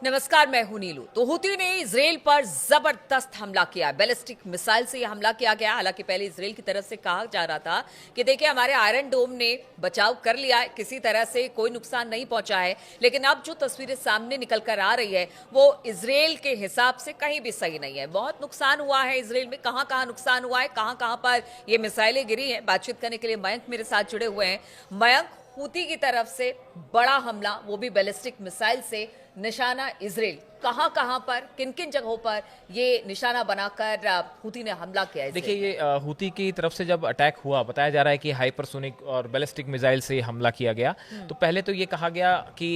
नमस्कार, मैं हूं नीलू। तो हूती ने इजराइल पर जबरदस्त हमला किया। बैलिस्टिक मिसाइल से यह हमला किया गया। हालांकि पहले इजराइल की तरफ से कहा जा रहा था कि देखिए हमारे आयरन डोम ने बचाव कर लिया है, किसी तरह से कोई नुकसान नहीं पहुंचा है। लेकिन अब जो तस्वीरें सामने निकल कर आ रही है वो इजराइल के हिसाब से कहीं भी सही नहीं है। बहुत नुकसान हुआ है इजराइल में। कहां कहां नुकसान हुआ है, कहां कहां पर ये मिसाइलें गिरी हैं, बातचीत करने के लिए मयंक मेरे साथ जुड़े हुए हैं। मयंक, हूती की तरफ से बड़ा हमला, वो भी बैलिस्टिक मिसाइल से, निशाना इजराइल, कहां कहां पर, किन किन जगहों पर ये निशाना बनाकर हूती ने हमला किया है? देखिए, ये हूती की तरफ से जब अटैक हुआ, बताया जा रहा है कि हाइपरसोनिक और बैलिस्टिक मिसाइल से हमला किया गया। तो पहले तो ये कहा गया कि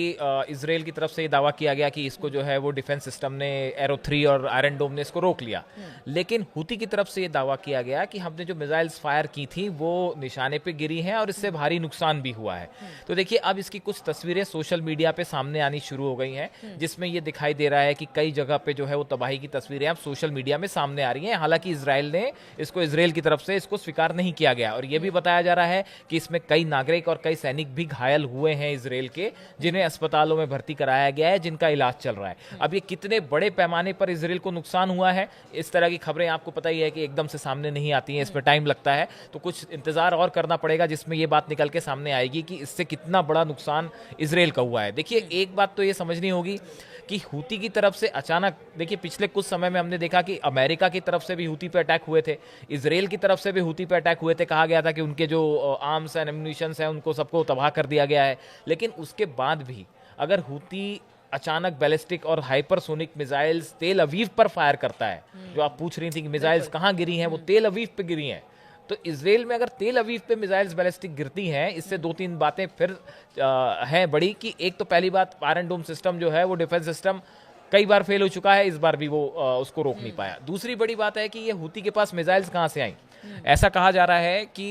इजराइल की तरफ से ये दावा किया गया कि इसको जो है वो डिफेंस सिस्टम ने, एरो 3 और आयरन डोम ने इसको रोक लिया। लेकिन हूती की तरफ से ये दावा किया गया कि हमने जो मिसाइल्स फायर की थी वो निशाने पे गिरी हैं और इससे भारी नुकसान भी हुआ है। तो देखिए, अब इसकी कुछ तस्वीरें सोशल मीडिया पे सामने आनी शुरू हो गई हैं, जिसमें ये दिखाई दे रहा है कि कई जगह पे जो है वो तबाही की तस्वीरें अब सोशल मीडिया में सामने आ रही हैं। हालांकि इजराइल ने इजराइल की तरफ से इसको स्वीकार नहीं किया गया और ये भी बताया जा रहा है कि इसमें कई नागरिक और कई सैनिक भी घायल हुए हैं इजराइल के, जिन्हें अस्पतालों में भर्ती कराया गया है, जिनका इलाज चल रहा है। अब ये कितने बड़े पैमाने पर इजराइल को नुकसान हुआ है, इस तरह की खबरें आपको पता ही है कि एकदम से सामने नहीं आती हैं, इस पर टाइम लगता है। तो कुछ इंतजार और करना पड़ेगा जिसमें ये बात निकल के सामने आएगी कि इससे कितना बड़ा नुकसान इजराइल का हुआ है। देखिए, एक बात तो ये समझनी होगी कि हूती की तरफ से अचानक, देखिए पिछले कुछ समय में हमने देखा कि अमेरिका की तरफ से भी हूती पे अटैक हुए थे, इजराइल की तरफ से भी हूती पे अटैक हुए थे। कहा गया था कि उनके जो आर्म्स एंड एम्युनिशंस हैं उनको सबको तबाह कर दिया गया है। लेकिन उसके बाद भी अगर हूती अचानक बैलिस्टिक और हाइपरसोनिक मिसाइल्स तेल अवीव पर फायर करता है, जो आप पूछ रही थी कि मिसाइल्स कहाँ गिरी हैं, वो तेल अवीव पे गिरी हैं। तो इजराइल में अगर तेल अवीव पे मिसाइल्स बैलिस्टिक गिरती हैं, इससे दो तीन बातें फिर हैं बड़ी। कि एक तो पहली बात, आयरन डोम सिस्टम जो है वो डिफेंस सिस्टम कई बार फेल हो चुका है, इस बार भी वो उसको रोक नहीं पाया। दूसरी बड़ी बात है कि ये हूती के पास मिसाइल्स कहाँ से आई। ऐसा कहा जा रहा है कि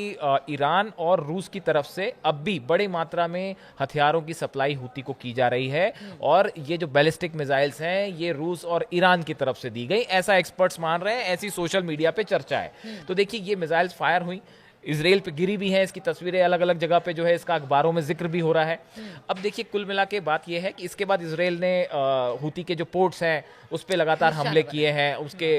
ईरान और रूस की तरफ से अब भी बड़ी मात्रा में हथियारों की सप्लाई हूती को की जा रही है और ये जो बैलिस्टिक मिसाइल्स हैं ये रूस और ईरान की तरफ से दी गई, ऐसा एक्सपर्ट्स मान रहे हैं, ऐसी सोशल मीडिया पे चर्चा है। तो देखिए, ये मिसाइल्स फायर हुई, इजराइल पे गिरी भी हैं, इसकी तस्वीरें अलग अलग जगह पे जो है इसका अखबारों में जिक्र भी हो रहा है। अब देखिए, कुल मिला के बात यह है कि इसके बाद इजराइल ने हूती के जो पोर्ट्स हैं उस पे लगातार हमले किए हैं। उसके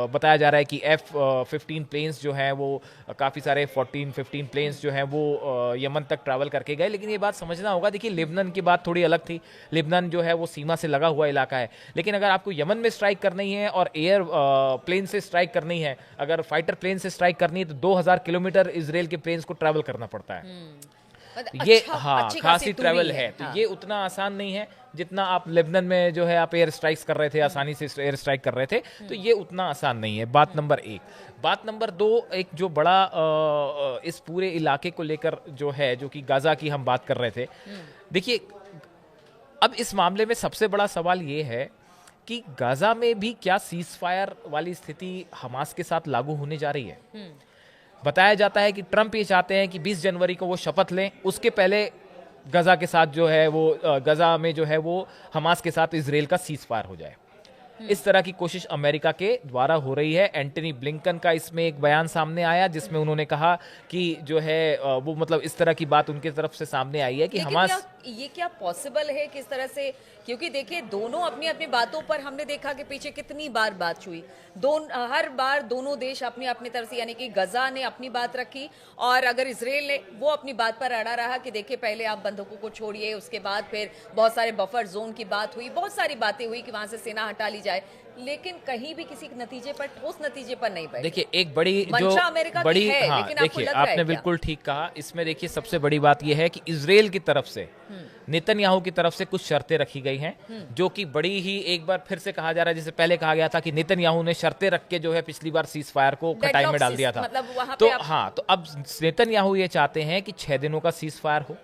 बताया जा रहा है कि F-15 प्लेन्स जो हैं वो काफ़ी सारे 14-15 प्लेन्स जो हैं वो यमन तक ट्रैवल करके गए। लेकिन ये बात समझना होगा, देखिए लेबनान की बात थोड़ी अलग थी। लेबनान जो है वो सीमा से लगा हुआ इलाका है, लेकिन अगर आपको यमन में स्ट्राइक करनी है और एयर प्लेन से स्ट्राइक करनी है, अगर फाइटर प्लेन से स्ट्राइक करनी है तो 2000 किलोमीटर इजराइल के प्लेन्स को ट्रैवल करना पड़ता है। ये खासी ट्रैवल है। तो ये उतना आसान नहीं है जितना आप लेबनान में जो है आप एयर स्ट्राइक्स कर रहे थे, आसानी से एयर स्ट्राइक कर रहे थे। तो ये उतना आसान नहीं है, बात नंबर एक। बात नंबर दो, एक जो बड़ा इस पूरे इलाके को लेकर जो है, जो कि गाजा की हम बात कर रहे थे। देखिए, अब इस मामले में सबसे बड़ा सवाल ये है कि गाजा में भी क्या सीज फायर वाली स्थिति हमास के साथ लागू होने जा रही है। बताया जाता है कि ट्रंप ये चाहते हैं कि 20 जनवरी को वो शपथ लें, उसके पहले गजा के साथ जो है वो गजा में जो है वो हमास के साथ इजराइल का सीज फायर हो जाए। इस तरह की कोशिश अमेरिका के द्वारा हो रही है। एंटनी ब्लिंकन का इसमें एक बयान सामने आया जिसमें उन्होंने कहा कि जो है वो मतलब इस तरह की बात उनकी तरफ से सामने आई है कि हमास, ये क्या पॉसिबल है किस तरह से? क्योंकि देखिए, दोनों अपनी अपनी बातों पर हमने देखा कि पीछे कितनी बार बात हुई, हर बार दोनों देश अपनी अपनी तरफ से, यानी कि गजा ने अपनी बात रखी और अगर इजराइल ने वो अपनी बात पर अड़ा रहा कि देखिए पहले आप बंधकों को छोड़िए, उसके बाद फिर बहुत सारे बफर जोन की बात हुई, बहुत सारी बातें हुई कि वहां से सेना हटा ली जाए, लेकिन कहीं भी किसी नतीजे पर, ठोस नतीजे पर नहीं बैठे। देखिए, एक बड़ी बड़ी है, हाँ, देखिए आपने बिल्कुल ठीक कहा। इसमें देखिए सबसे बड़ी बात यह है कि इजराइल की तरफ से, नेतन्याहू की तरफ से कुछ शर्तें रखी गई हैं, जो कि बड़ी ही, एक बार फिर से कहा जा रहा है, जैसे पहले कहा गया था कि नेतन्याहू ने शर्तें रख के जो है पिछली बार सीज फायर को खटाई में डाल दिया था। तो हाँ, तो अब नेतन्याहू ये चाहते हैं कि 6 दिनों का सीज फायर हो,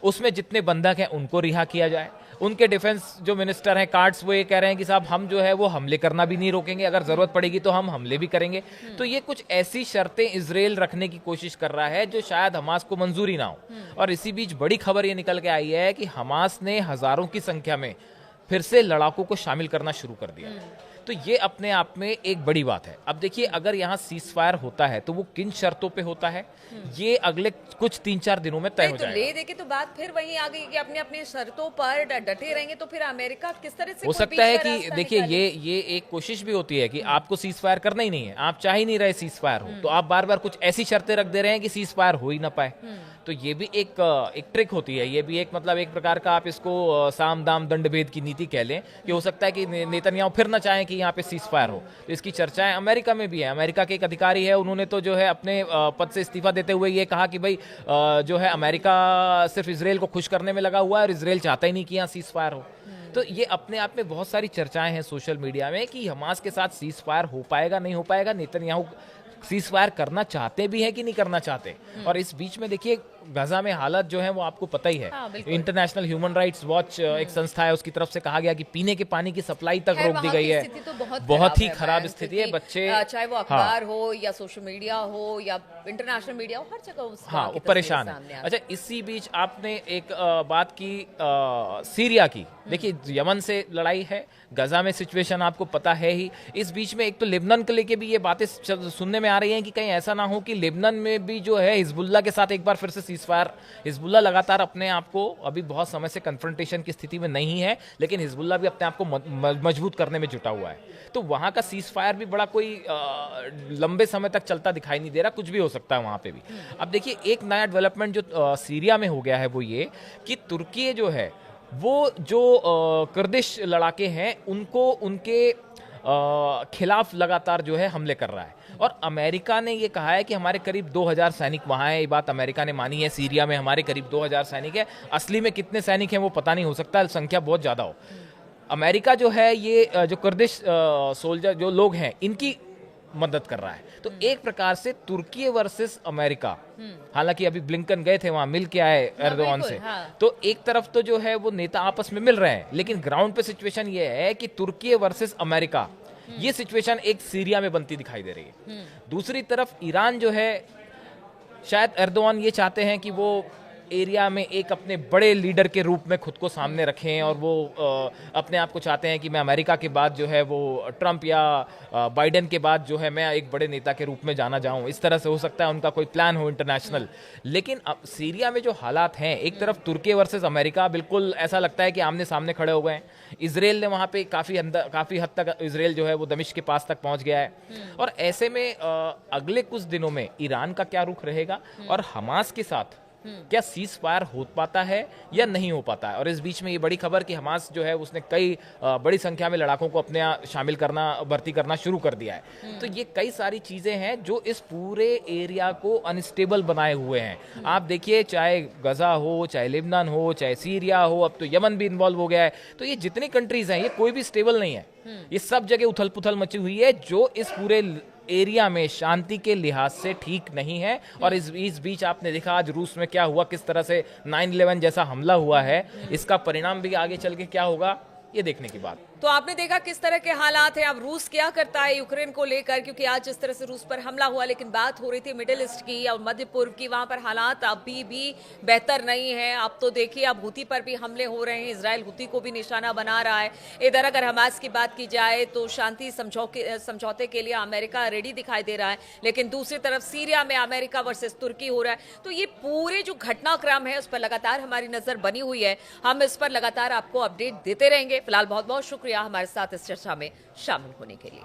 उसमें जितने बंधक हैं उनको रिहा किया जाए। उनके डिफेंस जो मिनिस्टर हैं कार्ड्स, वो ये कह रहे हैं कि साहब हम जो है वो हमले करना भी नहीं रोकेंगे, अगर जरूरत पड़ेगी तो हम हमले भी करेंगे। तो ये कुछ ऐसी शर्तें इजराइल रखने की कोशिश कर रहा है जो शायद हमास को मंजूरी ना हो। और इसी बीच बड़ी खबर ये निकल के आई है कि हमास ने हजारों की संख्या में फिर से लड़ाकों को शामिल करना शुरू कर दिया। तो ये अपने आप में एक बड़ी बात है। अब देखिए, अगर यहाँ सीज फायर होता है तो वो किन शर्तों पे होता है, ये अगले कुछ 3-4 दिनों में तय हो तो जाएगा। ले देके तो बात फिर वहीं आ गई कि अपने अपने शर्तों पर डटे रहेंगे, तो फिर अमेरिका किस तरह से हो कोई सकता बीच है का कि रास्ता देखिए निकाले? ये एक कोशिश भी होती है कि आपको सीज फायर करना ही नहीं है, आप चाह ही नहीं रहे सीज फायर हो, तो आप बार बार कुछ ऐसी शर्तें रख दे रहे हैं कि सीज फायर हो ही ना पाए। तो ये भी एक ट्रिक होती है, ये भी एक मतलब एक प्रकार का आप इसको साम दाम दंड भेद की नीति कह लें कि हो सकता है कि नेतन्याहू फिर ना चाहें कि यहाँ पे सीज फायर हो। तो इसकी चर्चाएं अमेरिका में भी है। अमेरिका के एक अधिकारी है, उन्होंने तो जो है अपने पद से इस्तीफा देते हुए ये कहा कि भाई जो है अमेरिका सिर्फ इसराइल को खुश करने में लगा हुआ है और इसराइल चाहता ही नहीं कि यहाँ सीज फायर हो। तो ये अपने आप में बहुत सारी चर्चाएं हैं सोशल मीडिया में कि हमास के साथ सीज फायर हो पाएगा नहीं हो पाएगा, नेतन्याहू सीज फायर करना चाहते भी हैं कि नहीं करना चाहते। और इस बीच में देखिए गाजा में हालत जो है वो आपको पता ही है। हाँ, बिल्कुल। इंटरनेशनल ह्यूमन राइट्स वॉच एक संस्था है, उसकी तरफ से कहा गया कि पीने के पानी की सप्लाई तक खैर, रोक दी वहाँ गई की है। स्थिति तो बहुत ही है, खराब मैम, स्थिति है। क्योंकि, बच्चे चाहे वो अखबार हो या सोशल मीडिया हो या इंटरनेशनल मीडिया हो, हर जगह हाँ वो परेशान है। अच्छा, इसी बीच आपने एक बात की सीरिया की। देखिए यमन से लड़ाई है, गजा में सिचुएशन आपको पता है ही। इस बीच में एक तो लेबनान को लेके भी ये बातें सुनने में आ रही हैं कि कहीं ऐसा ना हो कि लेबनान में भी जो है हिजबुल्ला के साथ एक बार फिर से सीज फायर। हिजबुल्ला लगातार अपने आप को अभी बहुत समय से कन्फ्रंटेशन की स्थिति में नहीं है, लेकिन हिजबुल्ला भी अपने आप को मजबूत करने में जुटा हुआ है। तो वहां का सीज फायर भी बड़ा कोई लंबे समय तक चलता दिखाई नहीं दे रहा, कुछ भी हो सकता है वहां पे भी। अब देखिए एक नया डेवलपमेंट जो सीरिया में हो गया है वो ये कि तुर्की जो है वो जो कुर्दिश लड़ाके हैं उनको उनके खिलाफ लगातार जो है हमले कर रहा है। और अमेरिका ने ये कहा है कि हमारे करीब 2000 सैनिक वहाँ है। ये बात अमेरिका ने मानी है। सीरिया में हमारे करीब 2000 सैनिक है। असली में कितने सैनिक हैं वो पता नहीं, हो सकता है संख्या बहुत ज़्यादा हो। अमेरिका जो है ये जो कुर्दिश सोल्जर जो लोग हैं इनकी मदद कर रहा है। तो एक प्रकार से तुर्की वर्सेस अमेरिका, हालांकि अभी ब्लिंकन गए थे वहां, मिल के आए एर्दोगान से। हाँ। तो एक तरफ तो जो है वो नेता आपस में मिल रहे हैं, लेकिन ग्राउंड पे सिचुएशन ये है कि तुर्की वर्सेस अमेरिका, ये सिचुएशन एक सीरिया में बनती दिखाई दे रही है। दूसरी तरफ ईरान जो है, शायद एर्दोगान ये चाहते हैं कि वो एरिया में एक अपने बड़े लीडर के रूप में खुद को सामने रखें और वो अपने आप को चाहते हैं कि मैं अमेरिका के बाद जो है वो ट्रंप या बाइडेन के बाद जो है मैं एक बड़े नेता के रूप में जाना जाऊं। इस तरह से हो सकता है उनका कोई प्लान हो इंटरनेशनल। लेकिन अब सीरिया में जो हालात हैं, एक तरफ तुर्की वर्सेस अमेरिका, बिल्कुल ऐसा लगता है कि आमने सामने खड़े हो गए हैं। इसराइल ने वहाँ पे काफ़ी हद तक इसराइल जो है वो दमिश्क के पास तक पहुँच गया है। और ऐसे में अगले कुछ दिनों में ईरान का क्या रुख रहेगा और हमास के साथ क्या सीज फायर हो पाता है या नहीं हो पाता है। और इस बीच में ये बड़ी खबर कि हमास जो है उसने कई बड़ी संख्या में लड़ाकों को अपने यहाँ शामिल करना, भर्ती करना शुरू कर दिया है। तो ये कई सारी चीजें हैं जो इस पूरे एरिया को अनस्टेबल बनाए हुए हैं। आप देखिए, चाहे गजा हो, चाहे लेबनान हो, चाहे सीरिया हो, अब तो यमन भी इन्वॉल्व हो गया है। तो ये जितनी कंट्रीज हैं ये कोई भी स्टेबल नहीं है। ये सब जगह उथल पुथल मची हुई है जो इस पूरे एरिया में शांति के लिहाज से ठीक नहीं है। और इस बीच आपने देखा आज रूस में क्या हुआ, किस तरह से 9/11 जैसा हमला हुआ है। इसका परिणाम भी आगे चल के क्या होगा ये देखने की बात। तो आपने देखा किस तरह के हालात हैं। अब रूस क्या करता है यूक्रेन को लेकर, क्योंकि आज जिस तरह से रूस पर हमला हुआ, लेकिन बात हो रही थी मिडिल ईस्ट की और मध्य पूर्व की, वहां पर हालात अभी भी बेहतर नहीं है। अब तो देखिए अब हुती पर भी हमले हो रहे हैं, इजराइल हुती को भी निशाना बना रहा है। इधर अगर हमास की बात की जाए तो शांति समझौते के लिए अमेरिका रेडी दिखाई दे रहा है, लेकिन दूसरी तरफ सीरिया में अमेरिका वर्सेस तुर्की हो रहा है। तो ये पूरे जो घटनाक्रम है उस पर लगातार हमारी नजर बनी हुई है। हम इस पर लगातार आपको अपडेट देते रहेंगे। फिलहाल बहुत बहुत शुक्रिया हमारे साथ इस चर्चा में शामिल होने के लिए।